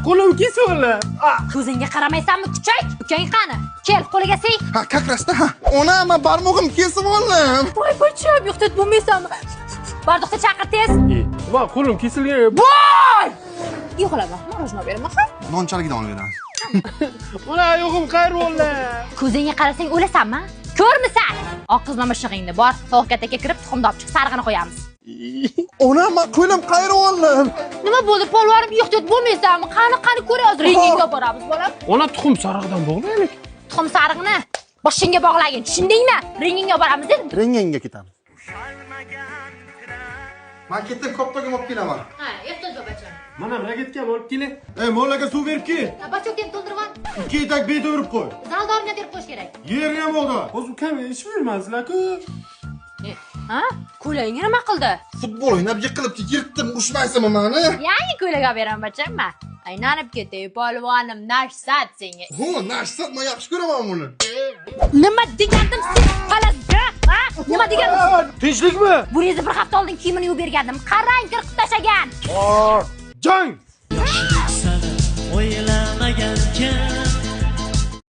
qo'lim kesildi. Ko'zingga qaramaysanmi, kuchak? Ukang qani? Kel, qo'liga sey. Ha, как раз-то. Ona, men barmog'im kesib oldim. Voy, bacham, yo'qdat bo'lmaysanmi? Bardoqqa chaqir tez. Va qo'lim kesilgan. Voy! Yo'qlama, morojno beraman. Nonchaligidan olib beraman. Ona yo'g'im qayr bo'ldi. Ko'zingga qarasang o'lasanmi? Ko'rmisan? Oq qizlamishlig'ingni bor, tovuq kattaga kirib tuxumni olib chiq, sarig'ini qo'yamiz. Ona, men qo'lim qayrib oldim. Nima bo'ldi, polvonim, yo'qdat bo'lmaysanmi? Qani ko'ramiz, rengingga boramiz, bolam. Ona tuxum sarig'idan bog'laylik. Tuxum sarig'ini boshingga bog'lagin, tushundingmi? Rengingga boramiz dedim. Renganga ketamiz. Men ketdim, koptogim olib kelaman. Ha, ehtiyot bacham. Mana ragetga olib keling. Mollaga suv berib kel. Bachokdan to'ldirib ol. 2 etak bet urib qo'y. Zaldorni berib qo'yish kerak. Yerni ham o'g'da. O'zi ukam ish bermaslar-ku. Ha? Ko'ylagingga nima qildi? Futbol o'ynab yiqilib yirtdim, ushmaysizmi meni? Yangi ko'ylak olib beraman bachamma. Aylanib ketay, polvonim, nashsat senga. Ho, nashsat, men yaxshi ko'raman buni. Nima degandim sen qalazga? Ha? Nima degandim? Tinchlikmi? Buningizni bir hafta oldin kiyimini yuvib bergandim. Qarang, qirqib tashagan. Jang!